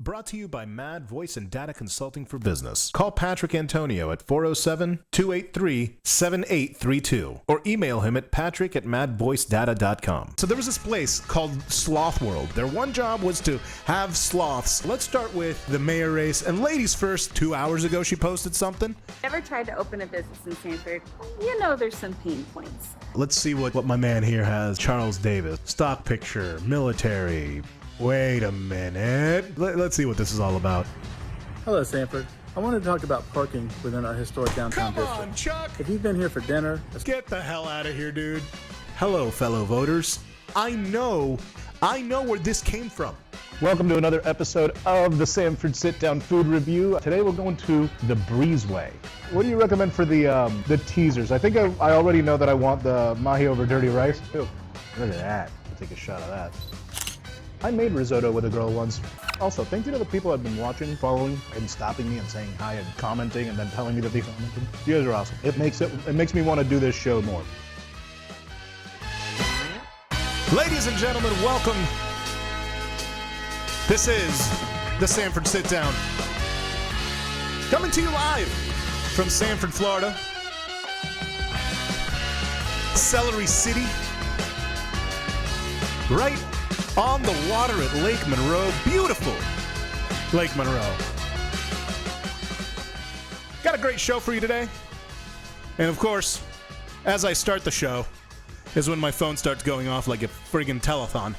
Brought to you by Mad Voice and Data Consulting for Business. Call Patrick Antonio at 407-283-7832 or email him at patrick@madvoicedata.com. So there was this place called Sloth World. Their one job was to have sloths. Let's start with the mayor race. And ladies first, 2 hours ago she posted something. Ever tried to open a business in Sanford? You know there's some pain points. Let's see what my man here has. Charles Davis. Stock picture. Military. Wait a minute. Let's see what this is all about. Hello, Sanford. I wanted to talk about parking within our historic downtown district. Come on, Chuck! If you've been here for dinner... Get the hell out of here, dude. Hello, fellow voters. I know where this came from. Welcome to another episode of the Sanford Sitdown Food Review. Today we're going to the Breezeway. What do you recommend for the teasers? I think I already know that I want the mahi over dirty rice. Ooh, look at that. I'll take a shot of that. I made risotto with a girl once. Also, thank you to the people that have been watching, following, and stopping me and saying hi and commenting and then telling me that they commented. You guys are awesome. It makes me want to do this show more. Ladies and gentlemen, welcome. This is the Sanford Sit Down. Coming to you live from Sanford, Florida. Celery City. Right on the water at Lake Monroe. Beautiful Lake Monroe. Got a great show for you today. And of course, as I start the show, is when my phone starts going off like a friggin' telethon.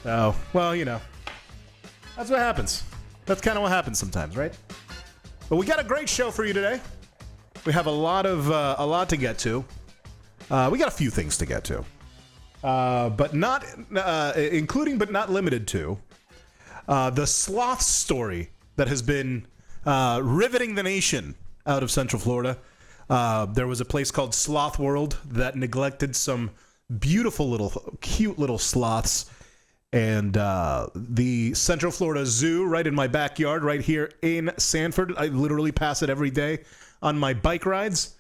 Oh, well, you know. That's what happens. That's kind of what happens sometimes, right? But we got a great show for you today. We have a lot to get to. We got a few things to get to. But not, including but not limited to, the sloth story that has been riveting the nation out of Central Florida. There was a place called Sloth World that neglected some beautiful cute little sloths. And the Central Florida Zoo right in my backyard, right here in Sanford. I literally pass it every day on my bike rides.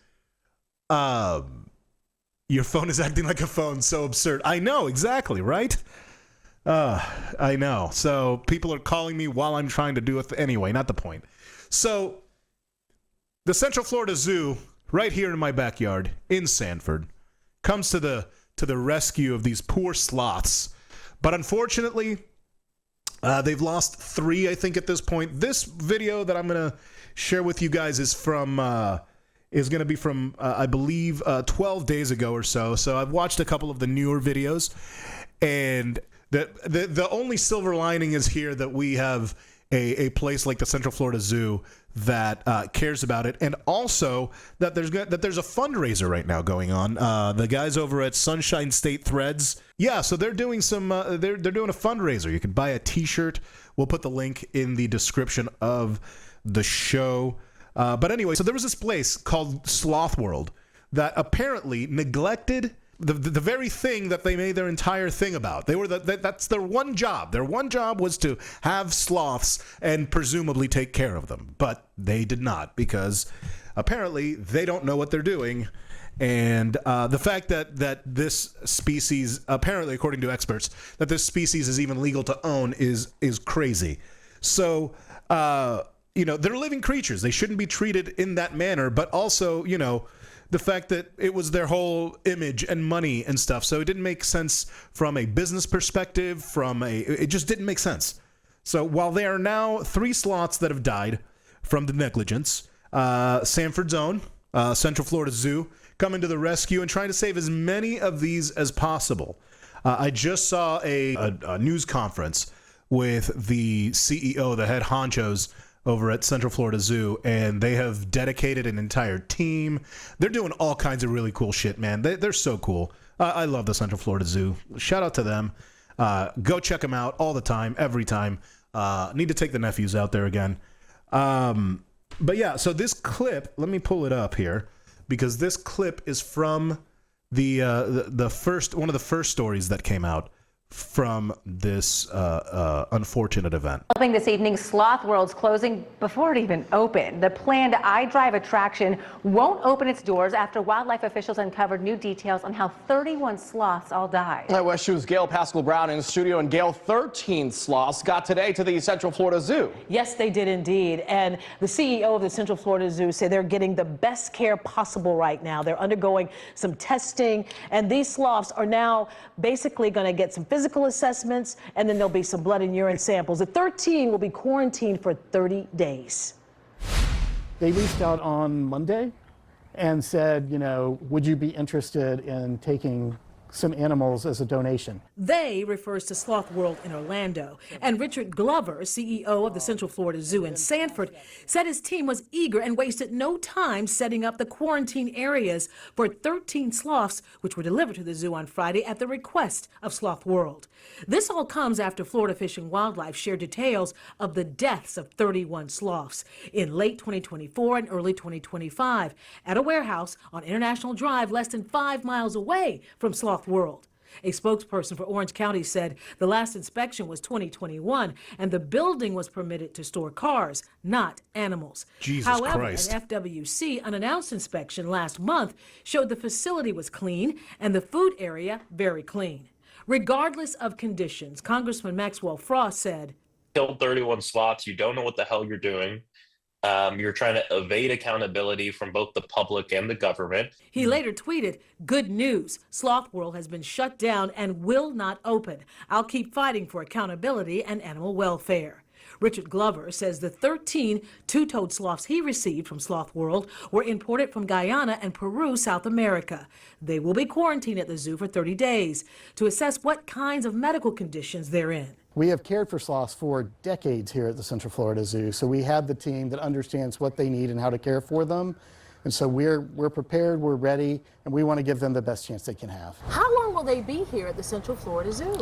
Your phone is acting like a phone. So absurd. I know, exactly, right? I know. So people are calling me while I'm trying to do it. Anyway, not the point. So the Central Florida Zoo, right here in my backyard in Sanford, comes to the rescue of these poor sloths. But unfortunately, they've lost 3, I think, at this point. This video that I'm going to share with you guys is going to be from, I believe, 12 days ago or so. So I've watched a couple of the newer videos, and the only silver lining is here that we have a place like the Central Florida Zoo that cares about it, and also that there's a fundraiser right now going on. The guys over at Sunshine State Threads, yeah, so they're doing they're doing a fundraiser. You can buy a T-shirt. We'll put the link in the description of the show. But anyway, so there was this place called Sloth World that apparently neglected the very thing that they made their entire thing about. That's their one job. Their one job was to have sloths and presumably take care of them. But they did not, because apparently they don't know what they're doing. And the fact that this species, apparently according to experts, that this species is even legal to own is crazy. So, they're living creatures. They shouldn't be treated in that manner. But also, the fact that it was their whole image and money and stuff. So it didn't make sense from a business perspective, it just didn't make sense. So while there are now 3 sloths that have died from the negligence, Sanford's own, Central Florida Zoo, coming to the rescue and trying to save as many of these as possible. I just saw a news conference with the CEO, the head honchos, over at Central Florida Zoo, and they have dedicated an entire team. They're doing all kinds of really cool shit, man. They're so cool. I love the Central Florida Zoo. Shout out to them. Go check them out all the time, every time. Need to take the nephews out there again. But yeah, so this clip, let me pull it up here, because this clip is from the first one of the first stories that came out from this unfortunate event. Helping this evening, Sloth World's closing before it even opened. The planned iDrive attraction won't open its doors after wildlife officials uncovered new details on how 31 sloths all died. West Shoe's Gail Pascal Brown in the studio. And Gail, 13 sloths got today to the Central Florida Zoo. Yes, they did indeed. And the CEO of the Central Florida Zoo said they're getting the best care possible right now. They're undergoing some testing, and these sloths are now basically going to get some physical assessments, and then there'll be some blood and urine samples. The 13 will be quarantined for 30 days. They reached out on Monday and said, you know, would you be interested in taking some animals as a donation? They refers to Sloth World in Orlando. And Richard Glover, CEO of the Central Florida Zoo in Sanford, said his team was eager and wasted no time setting up the quarantine areas for 13 sloths, which were delivered to the zoo on Friday at the request of Sloth World. This all comes after Florida Fish and Wildlife shared details of the deaths of 31 sloths in late 2024 and early 2025 at a warehouse on International Drive less than 5 miles away from Sloth World. A spokesperson for Orange County said the last inspection was 2021 and the building was permitted to store cars, not animals. Jesus However, Christ. an FWC unannounced inspection last month showed the facility was clean and the food area very clean. Regardless of conditions, Congressman Maxwell Frost said, Killed 31 sloths, you don't know what the hell you're doing. You're trying to evade accountability from both the public and the government. He later tweeted, "Good news, Sloth World has been shut down and will not open. I'll keep fighting for accountability and animal welfare." Richard Glover says the 13 two-toed sloths he received from Sloth World were imported from Guyana and Peru, South America. They will be quarantined at the zoo for 30 days to assess what kinds of medical conditions they're in. We have cared for sloths for decades here at the Central Florida Zoo, so we have the team that understands what they need and how to care for them. And so we're prepared, we're ready, and we want to give them the best chance they can have. How long will they be here at the Central Florida Zoo?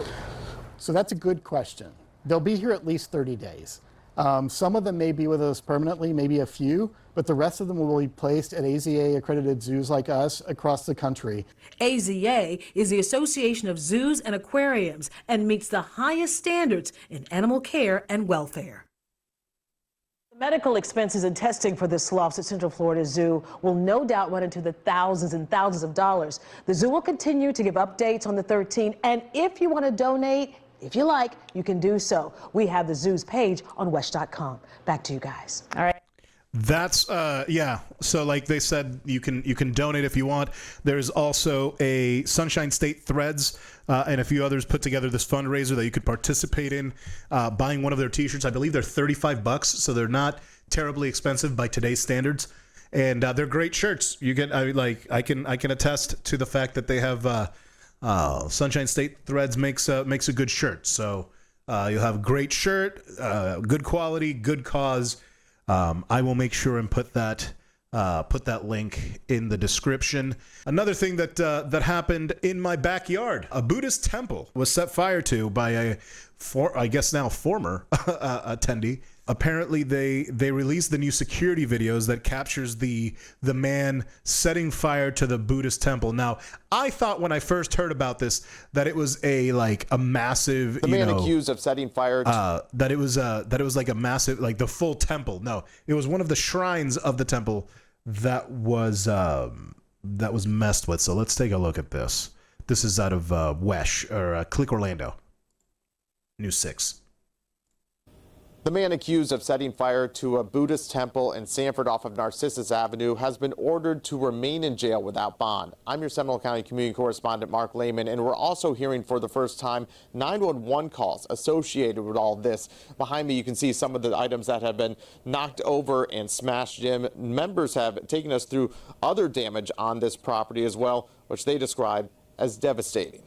So that's a good question. They'll be here at least 30 days. Some of them may be with us permanently, maybe a few, but the rest of them will be placed at AZA accredited zoos like us across the country. AZA is the Association of Zoos and Aquariums and meets the highest standards in animal care and welfare. The medical expenses and testing for the sloths at Central Florida Zoo will no doubt run into the thousands and thousands of dollars. The zoo will continue to give updates on the 13, and if you want to donate, if you like, you can do so. We have the zoo's page on wesh.com. Back to you guys. All right. That's yeah. So like they said, you can donate if you want. There's also a Sunshine State Threads and a few others put together this fundraiser that you could participate in, buying one of their T-shirts. I believe they're $35, so they're not terribly expensive by today's standards, and they're great shirts. You get I can attest to the fact that they have Sunshine State Threads makes a good shirt. So you'll have a great shirt, good quality, good cause. I will make sure and put that link in the description. Another thing that happened in my backyard: a Buddhist temple was set fire to by a former attendee. Apparently, they released the new security videos that captures the man setting fire to the Buddhist temple. Now, I thought when I first heard about this that it was a massive. The man accused of setting fire. That it was like a massive, like the full temple. No, it was one of the shrines of the temple that was messed with. So let's take a look at this. This is out of Wesh or Click Orlando. News 6. The man accused of setting fire to a Buddhist temple in Sanford off of Narcissus Avenue has been ordered to remain in jail without bond. I'm your Seminole County community correspondent, Mark Lehman, and we're also hearing for the first time 911 calls associated with all this. Behind me, you can see some of the items that have been knocked over and smashed in. Members have taken us through other damage on this property as well, which they describe as devastating.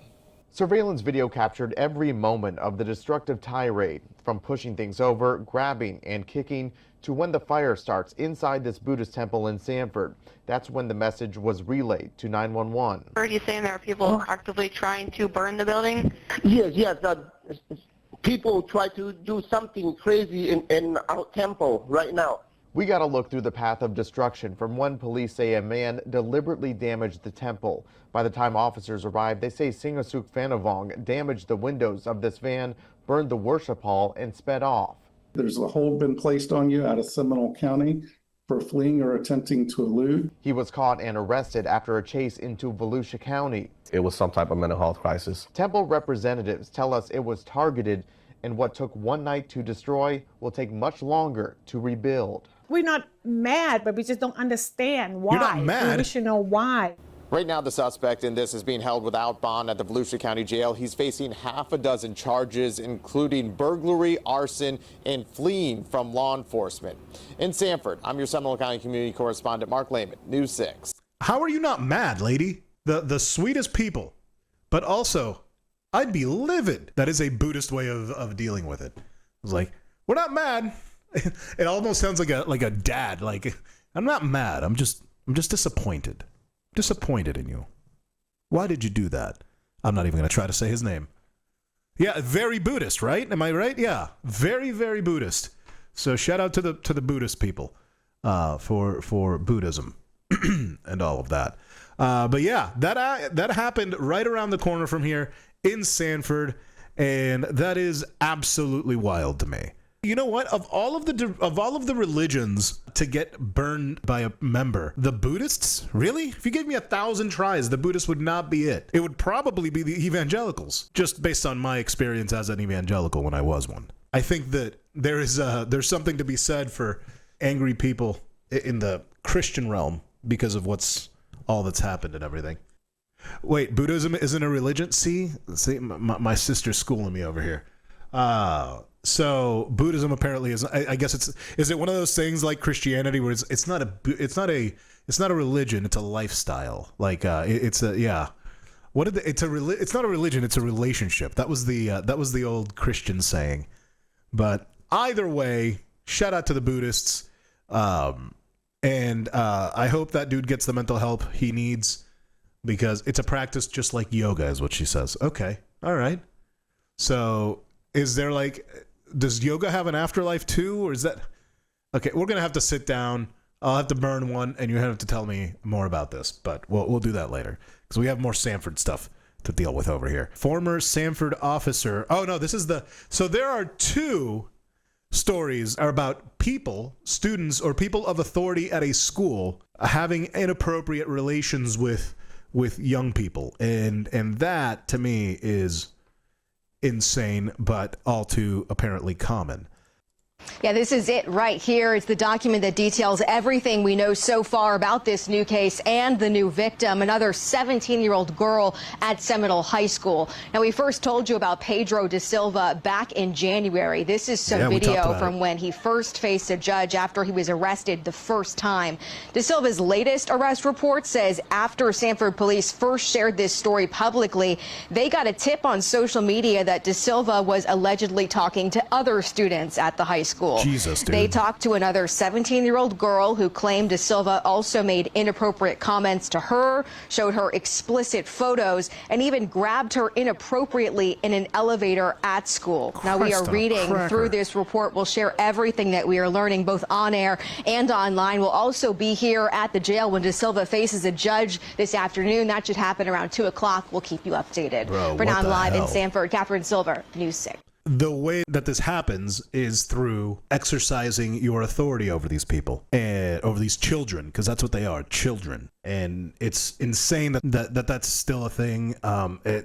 Surveillance video captured every moment of the destructive tirade, from pushing things over, grabbing and kicking, to when the fire starts inside this Buddhist temple in Sanford. That's when the message was relayed to 911. Are you saying there are people actively trying to burn the building? Yes. People try to do something crazy in our temple right now. We got to look through the path of destruction from when police say a man deliberately damaged the temple. By the time officers arrived, they say Singasuk Fanavong damaged the windows of this van, burned the worship hall, and sped off. There's a hold been placed on you out of Seminole County for fleeing or attempting to elude. He was caught and arrested after a chase into Volusia County. It was some type of mental health crisis. Temple representatives tell us it was targeted, and what took one night to destroy will take much longer to rebuild. We're not mad, but we just don't understand why. You're not mad. We should know why. Right now, the suspect in this is being held without bond at the Volusia County Jail. He's facing half a dozen charges, including burglary, arson, and fleeing from law enforcement. In Sanford, I'm your Seminole County community correspondent, Mark Lehman, News 6. How are you not mad, lady? The sweetest people. But also, I'd be livid. That is a Buddhist way of dealing with it. I was like, we're not mad. It almost sounds like a dad. Like, I'm not mad. I'm just disappointed. Disappointed in you. Why did you do that? I'm not even going to try to say his name. Yeah, very Buddhist, right? Am I right? Yeah, very, very Buddhist. So shout out to the Buddhist people for Buddhism and all of that. But yeah, that happened right around the corner from here in Sanford, and that is absolutely wild to me. You know what? Of all of the religions to get burned by a member, the Buddhists, really? If you gave me 1,000 tries, the Buddhists would not be it. It would probably be the evangelicals, just based on my experience as an evangelical when I was one. I think that there's something to be said for angry people in the Christian realm because of all that's happened and everything. Wait, Buddhism isn't a religion? See, my sister's schooling me over here. So Buddhism apparently is. I guess is it one of those things like Christianity where it's not a religion, it's a lifestyle. Like it's not a religion, it's a relationship. That was the old Christian saying. But either way, shout out to the Buddhists, and I hope that dude gets the mental help he needs, because it's a practice just like yoga, is what she says. Okay, all right. So is there does yoga have an afterlife too, or is that okay? We're gonna have to sit down. I'll have to burn one, and you have to tell me more about this. But we'll do that later because we have more Sanford stuff to deal with over here. Former Sanford officer. Oh no, this is so there are two stories about people, students, or people of authority at a school having inappropriate relations with young people, and that to me is insane, but all too apparently common. Yeah, this is it right here. It's the document that details everything we know so far about this new case and the new victim, another 17-year-old girl at Seminole High School. Now, we first told you about Pedro Da Silva back in January. This is some video from when he first faced a judge after he was arrested the first time. Da Silva's latest arrest report says after Sanford police first shared this story publicly, they got a tip on social media that Da Silva was allegedly talking to other students at the high school. Jesus, dude. They talked to another 17-year-old girl who claimed Da Silva also made inappropriate comments to her, showed her explicit photos, and even grabbed her inappropriately in an elevator at school. Now, we are reading through this report. We'll share everything that we are learning both on air and online. We'll also be here at the jail when Da Silva faces a judge this afternoon. That should happen around 2 o'clock. We'll keep you updated. Bro, For now, I'm live in Sanford. Catherine Silver, News 6. The way that this happens is through exercising your authority over these people and over these children, because that's what they are, children. And it's insane that's still a thing.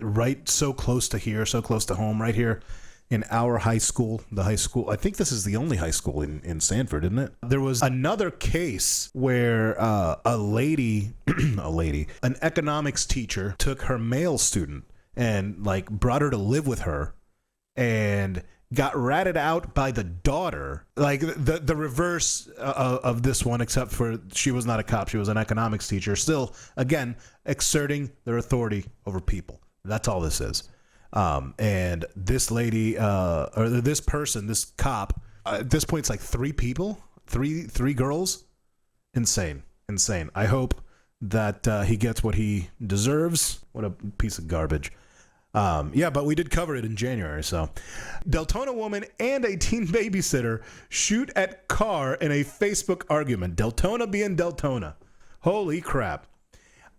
Right so close to here, so close to home, right here in our high school, the high school. I think this is the only high school in Sanford, isn't it? There was another case where a lady, an economics teacher took her male student and brought her to live with her, and got ratted out by the daughter, like the reverse of this one, except for she was not a cop, she was an economics teacher, still again exerting their authority over people. That's all this is. And this lady, or this person, this cop, at this point it's like three people, three girls. Insane. I hope that he gets what he deserves. What a piece of garbage. Yeah, but we did cover it in January. So, Deltona woman and a teen babysitter shoot at car in a Facebook argument. Deltona being Deltona. Holy crap.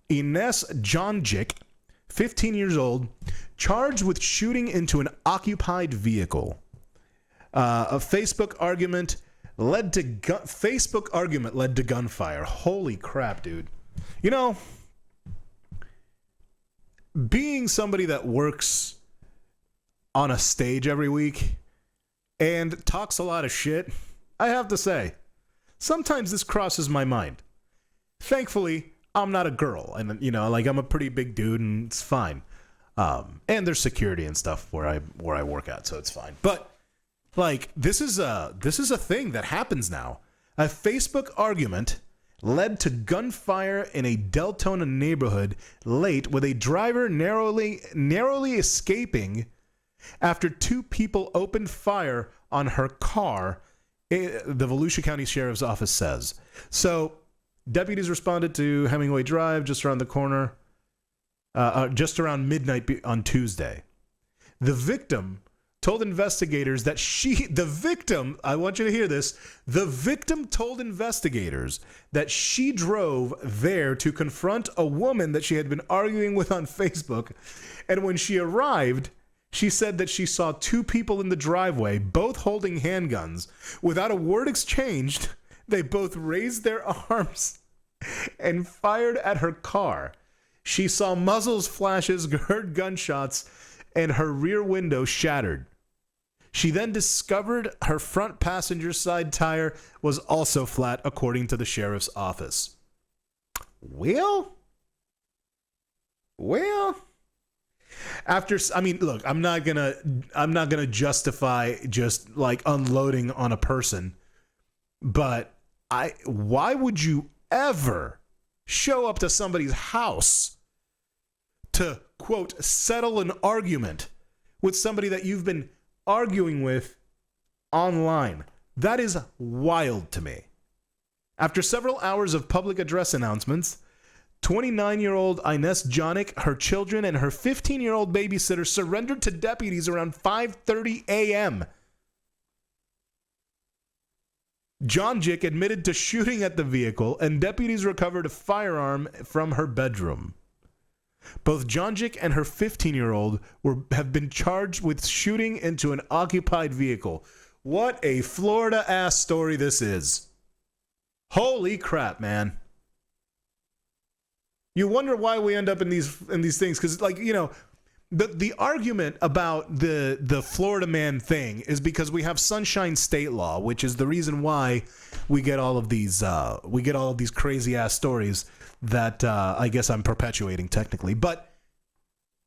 Ines Jonjic, 15 years old, charged with shooting into an occupied vehicle. A Facebook argument led to gunfire. Holy crap, dude. You know, being somebody that works on a stage every week and talks a lot of shit, I have to say, sometimes this crosses my mind. Thankfully, I'm not a girl, and you know, like I'm a pretty big dude, and it's fine. And there's security and stuff where I work at, so it's fine. But like this is a thing that happens now. A Facebook argument led to gunfire in a Deltona neighborhood late, with a driver narrowly escaping after two people opened fire on her car, the Volusia County Sheriff's Office says. So deputies responded to Hemingway Drive just around the corner, just around midnight on Tuesday. The victim told investigators that I want you to hear this, the victim told investigators that she drove there to confront a woman that she had been arguing with on Facebook, and when she arrived, she said that she saw two people in the driveway, both holding handguns. Without a word exchanged, they both raised their arms and fired at her car. She saw muzzles flashes, heard gunshots, and her rear window shattered. She then discovered her front passenger side tire was also flat, according to the sheriff's office. Well, look, I'm not gonna justify just like unloading on a person, but why would you ever show up to somebody's house to, quote, settle an argument with somebody that you've been arguing with online? That is wild to me. After several hours of public address announcements, 29-year-old Ines Jonick, her children, and her 15-year-old babysitter surrendered to deputies around 5:30 a.m. Jonjic admitted to shooting at the vehicle, and deputies recovered a firearm from her bedroom. Both Jonjic and her 15-year-old have been charged with shooting into an occupied vehicle. What a Florida-ass story this is. Holy crap, man. You wonder why we end up in these things, because, like, you know, the argument about the Florida man thing is because we have Sunshine State law, which is the reason why we get all of these crazy ass stories that I guess I'm perpetuating technically. But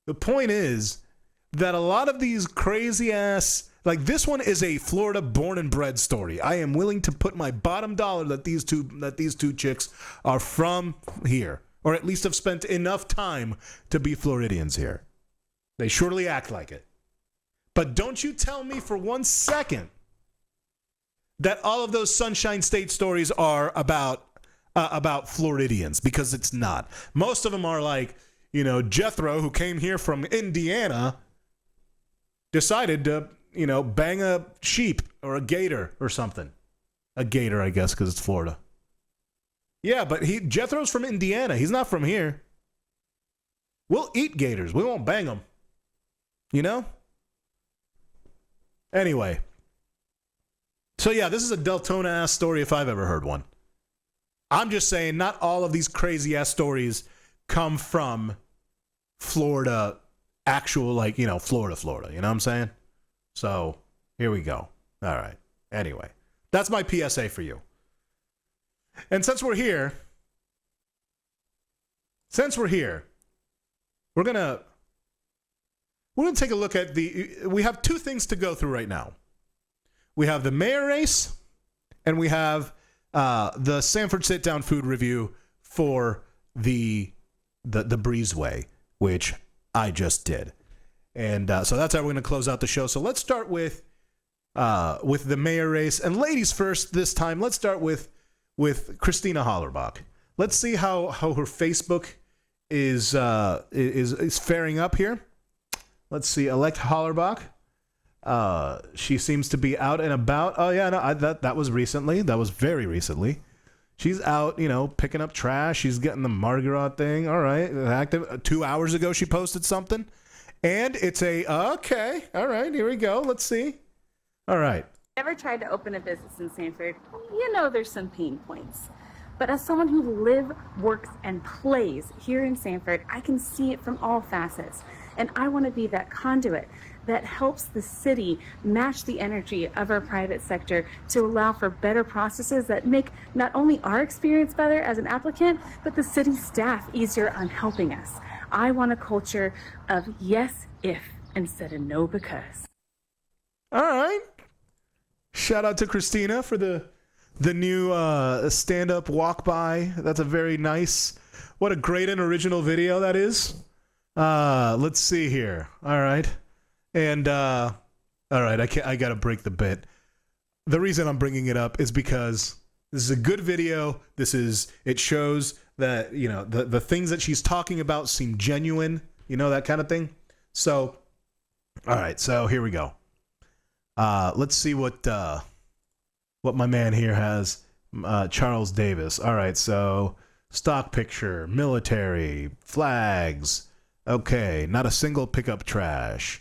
the point is that a lot of these crazy ass, like this one is a Florida born and bred story. I am willing to put my bottom dollar that these two chicks are from here, or at least have spent enough time to be Floridians here. They surely act like it. But don't you tell me for 1 second that all of those Sunshine State stories are about Floridians, because it's not. Most of them are like, you know, Jethro, who came here from Indiana, decided to, you know, bang a sheep or a gator or something. A gator, I guess, because it's Florida. Yeah, but Jethro's from Indiana. He's not from here. We'll eat gators. We won't bang them. You know? Anyway. So yeah, this is a Deltona-ass story if I've ever heard one. I'm just saying not all of these crazy-ass stories come from Florida, actual, like, you know, Florida. You know what I'm saying? So, here we go. All right. Anyway, that's my PSA for you. And since we're here, we're gonna take a look at we have two things to go through right now. We have the mayor race, and we have the Sanford Sitdown food review for the Breezeway, which I just did. And so that's how we're going to close out the show. So let's start with the mayor race. And ladies first this time. Let's start with Christina Hollerbach. Let's see how her Facebook is faring up here. Let's see, elect Hollerbach. She seems to be out and about. Oh yeah, no, that was recently. That was very recently. She's out, picking up trash. She's getting the Mardi Gras thing. All right, active. 2 hours ago, she posted something, and it's okay. All right, here we go. Let's see. All right. Ever tried to open a business in Sanford? There's some pain points. But as someone who lives, works, and plays here in Sanford, I can see it from all facets. And I want to be that conduit that helps the city match the energy of our private sector to allow for better processes that make not only our experience better as an applicant, but the city staff easier on helping us. I want a culture of yes, if, instead of no, because. All right. Shout out to Christina for the new stand-up walk-by. That's a very nice, what a great and original video that is. Let's see here. All right. And, all right, I got to break the bit. The reason I'm bringing it up is because this is a good video. It shows that, the things that she's talking about seem genuine, that kind of thing. So, all right, so here we go. Let's see what my man here has. Charles Davis. All right, so stock picture, military, flags. Okay, not a single pickup trash.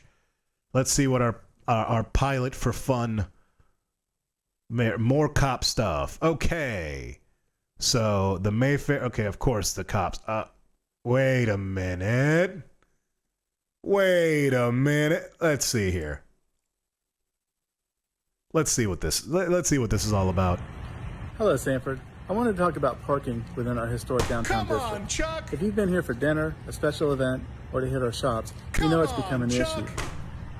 Let's see what our pilot for fun. More cop stuff. Okay. So the Mayfair. Okay, of course the cops. Wait a minute. Let's see here. Let's see what this is all about. Hello, Sanford. I wanted to talk about parking within our historic downtown district. Come on, Chuck. If you've been here for dinner, a special event, or to hit our shops, you know it's become an issue.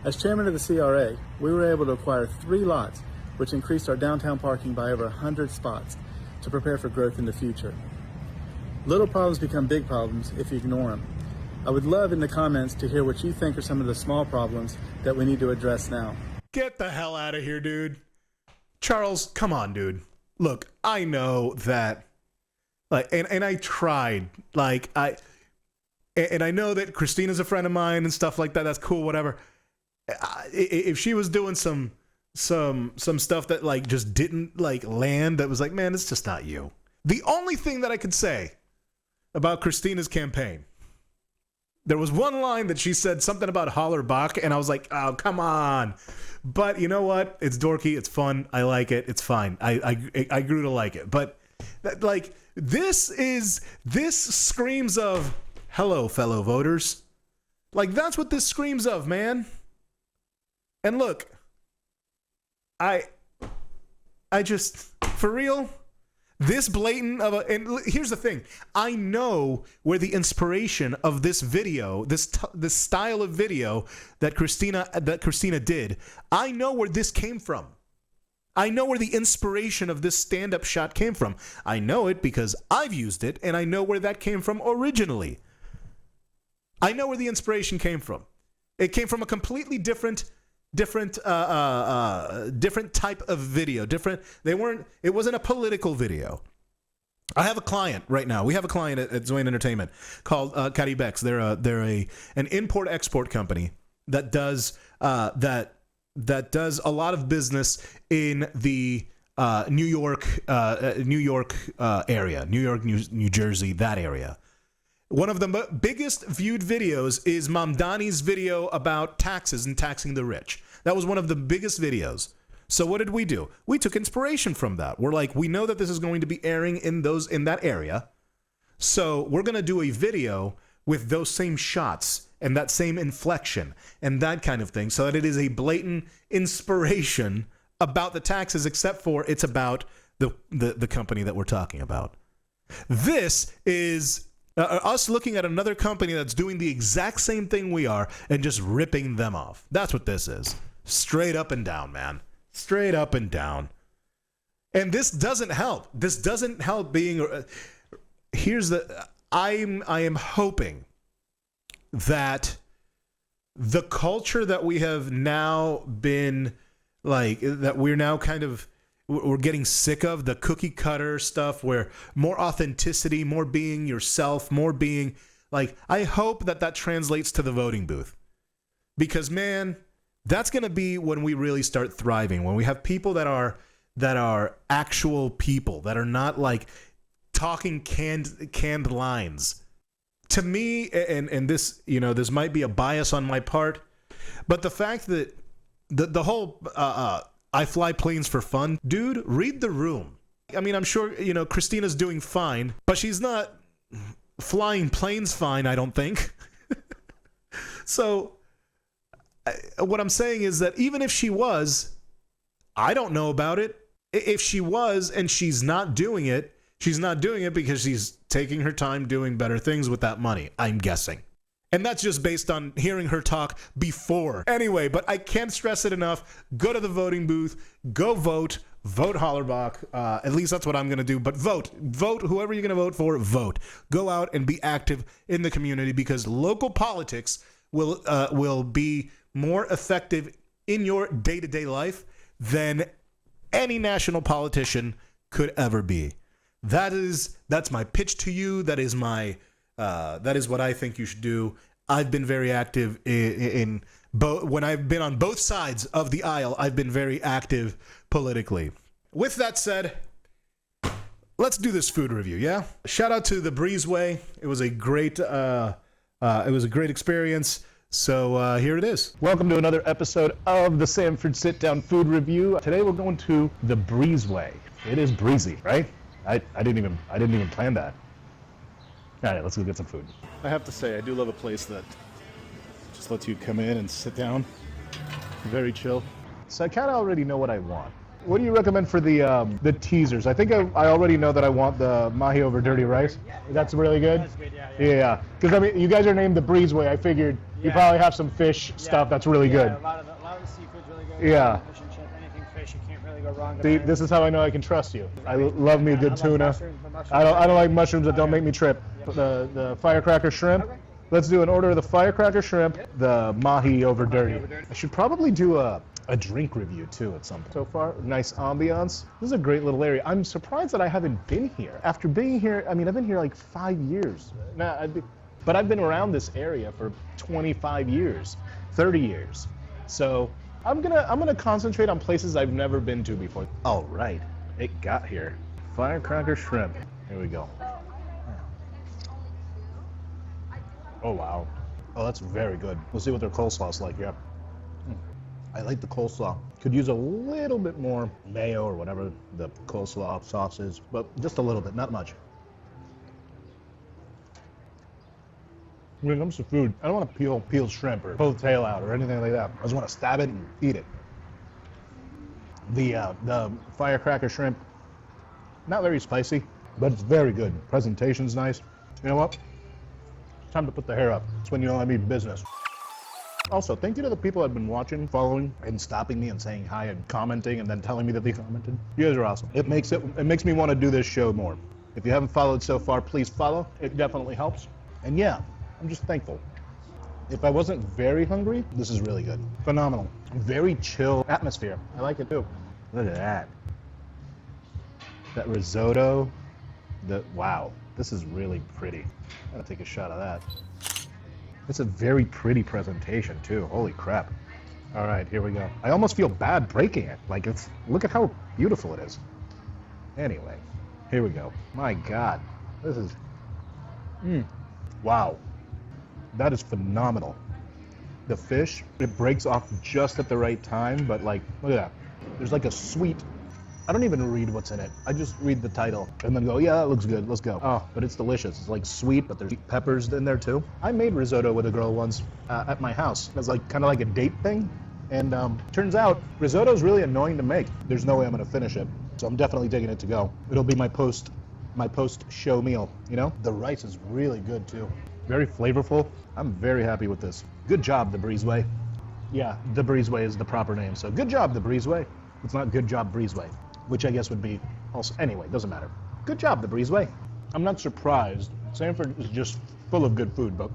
As chairman of the CRA, we were able to acquire 3 lots, which increased our downtown parking by over 100 spots to prepare for growth in the future. Little problems become big problems if you ignore them. I would love in the comments to hear what you think are some of the small problems that we need to address now. Get the hell out of here, dude. Charles, come on, dude. Look, I know that, and I tried, and I know that Christina's a friend of mine and stuff like that. That's cool, whatever. If she was doing some stuff that just didn't land, that was man, it's just not you. The only thing that I could say about Christina's campaign, there was one line that she said something about Hollerbach, and I was like, oh, come on. But you know what? It's dorky. It's fun. I like it. It's fine. I grew to like it. But this screams of hello, fellow voters. That's what this screams of, man. And look, I just, for real, this blatant of and here's the thing. I know where the inspiration of this video, this style of video that Christina did, I know where this came from. I know where the inspiration of this stand-up shot came from. I know it because I've used it, and I know where that came from originally. I know where the inspiration came from. It came from a completely different type of video. It wasn't a political video. I have a client right now. We have a client at Zoin Entertainment called Caribex. They're an import-export company that does a lot of business in the New York area, New York, New Jersey, that area. One of the biggest viewed videos is Mamdani's video about taxes and taxing the rich. That was one of the biggest videos. So what did we do? We took inspiration from that. We're we know that this is going to be airing in that area. So we're going to do a video with those same shots and that same inflection and that kind of thing, so that it is a blatant inspiration about the taxes, except for it's about the company that we're talking about. This is us looking at another company that's doing the exact same thing we are and just ripping them off. That's what this is. Straight up and down, man. Straight up and down. And this doesn't help. This doesn't help being... I am hoping that the culture that we have now been... that we're now kind of... We're getting sick of the cookie cutter stuff where more authenticity, more being yourself, more being I hope that translates to the voting booth, Because, man, that's going to be when we really start thriving, when we have people that are actual people, that are not like talking canned lines. To me, and this, you know, this might be a bias on my part, but the fact that the whole I fly planes for fun, dude, read the room. I mean, I'm sure, you know, Christina's doing fine, but she's not flying planes fine, I don't think. So what I'm saying is that even if she was, I don't know about it. If she was and she's not doing it because she's taking her time doing better things with that money, I'm guessing. And that's just based on hearing her talk before. Anyway, but I can't stress it enough. Go to the voting booth. Go vote. Vote Hollerbach. At least that's what I'm going to do. But vote. Vote whoever you're going to vote for. Vote. Go out and be active in the community, because local politics will be more effective in your day-to-day life than any national politician could ever be. That's my pitch to you. That is what I think you should do. I've been very active when I've been on both sides of the aisle. I've been very active politically. With that said, let's do this food review. Yeah. Shout out to the Breezeway. It was a great experience. So here it is. Welcome to another episode of the Sanford Sit-Down Food Review. Today we're going to the Breezeway. It is breezy, right? I didn't even plan that. All right, let's go get some food. I have to say, I do love a place that just lets you come in and sit down. Very chill. So I kind of already know what I want. What do you recommend for the teasers? I think I already know that I want the mahi over dirty rice. That's really good? That's good, yeah. Yeah, because I mean, you guys are named the Breezeway. I figured you probably have some fish stuff that's really good. A lot of the seafood's really good. Yeah. Fish and chips, anything fish, you can't really go wrong. See, this is how I know I can trust you. I love me a good tuna. I don't like mushrooms that don't make me trip. The firecracker shrimp. Okay. Let's do an order of the firecracker shrimp, the mahi over dirty. I should probably do a drink review too at some point. So far, nice ambiance. This is a great little area. I'm surprised that I haven't been here. After being here, I mean, I've been here like 5 years. But I've been around this area for 25 years, 30 years. So I'm gonna concentrate on places I've never been to before. All right, it got here. Firecracker shrimp. Here we go. Oh wow. Oh, that's very good. We'll see what their coleslaw's like. Yeah. I like the coleslaw. Could use a little bit more mayo or whatever the coleslaw sauce is, but just a little bit, not much. When it comes to food, I don't want to peel shrimp or pull the tail out or anything like that. I just want to stab it and eat it. The firecracker shrimp, not very spicy, but it's very good. Presentation's nice. You know what? Time to put the hair up. It's when you know I mean business. Also, thank you to the people I've been watching, following, and stopping me and saying hi and commenting and then telling me that they commented. You guys are awesome. It makes me want to do this show more. If you haven't followed so far, please follow. It definitely helps. And yeah, I'm just thankful. If I wasn't very hungry, this is really good. Phenomenal. Very chill atmosphere. I like it too. Look at that. That risotto. Wow, this is really pretty. I'm gonna take a shot of that. It's a very pretty presentation too. Holy crap. All right, here we go. I almost feel bad breaking it. Like, look at how beautiful it is. Anyway, here we go. My God, this is, wow. That is phenomenal. The fish, it breaks off just at the right time, but like, look at that. There's like a sweet, I don't even read what's in it. I just read the title and then go, yeah, that looks good, let's go. Oh, but it's delicious. It's like sweet, but there's peppers in there too. I made risotto with a girl once at my house. It was like kind of like a date thing. And turns out risotto is really annoying to make. There's no way I'm gonna finish it. So I'm definitely taking it to go. It'll be my post show meal, you know? The rice is really good too. Very flavorful. I'm very happy with this. Good job, the Breezeway. Yeah, the Breezeway is the proper name. So good job, the Breezeway. It's not good job, Breezeway, which I guess would be also, anyway, doesn't matter. Good job, the Breezeway. I'm not surprised. Sanford is just full of good food, but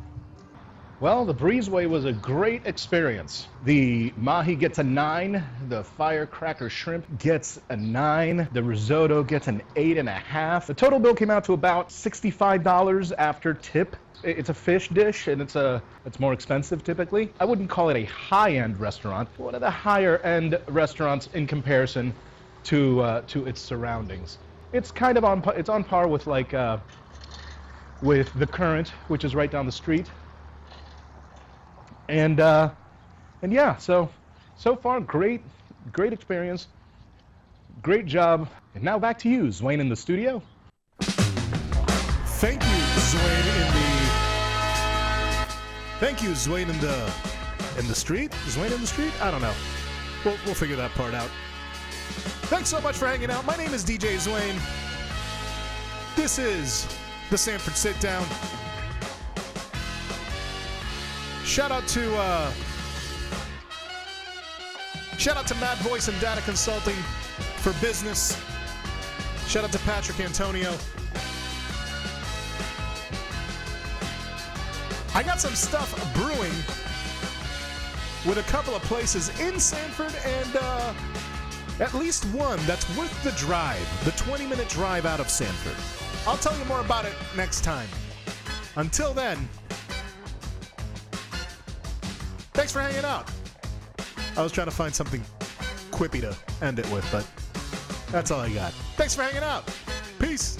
Well, the Breezeway was a great experience. The mahi gets a 9, the firecracker shrimp gets a 9, the risotto gets an 8.5. The total bill came out to about $65 after tip. It's a fish dish, and it's more expensive typically. I wouldn't call it a high-end restaurant, but one of the higher-end restaurants in comparison to its surroundings. It's kind of on par with with the Current, which is right down the street. And yeah, so far great experience, great job. And now back to you, Zwain, in the studio. Thank you, Zwain in the street. Zwain in the street? I don't know. We'll figure that part out. Thanks so much for hanging out. My name is DJ Zwain. This is the Sanford Sitdown. Shout out to Mad Voice and Data Consulting for business. Shout out to Patrick Antonio. I got some stuff brewing with a couple of places in Sanford, and at least one that's worth the drive, the 20-minute drive out of Sanford. I'll tell you more about it next time. Until then, thanks for hanging out. I was trying to find something quippy to end it with, but that's all I got. Thanks for hanging out. Peace.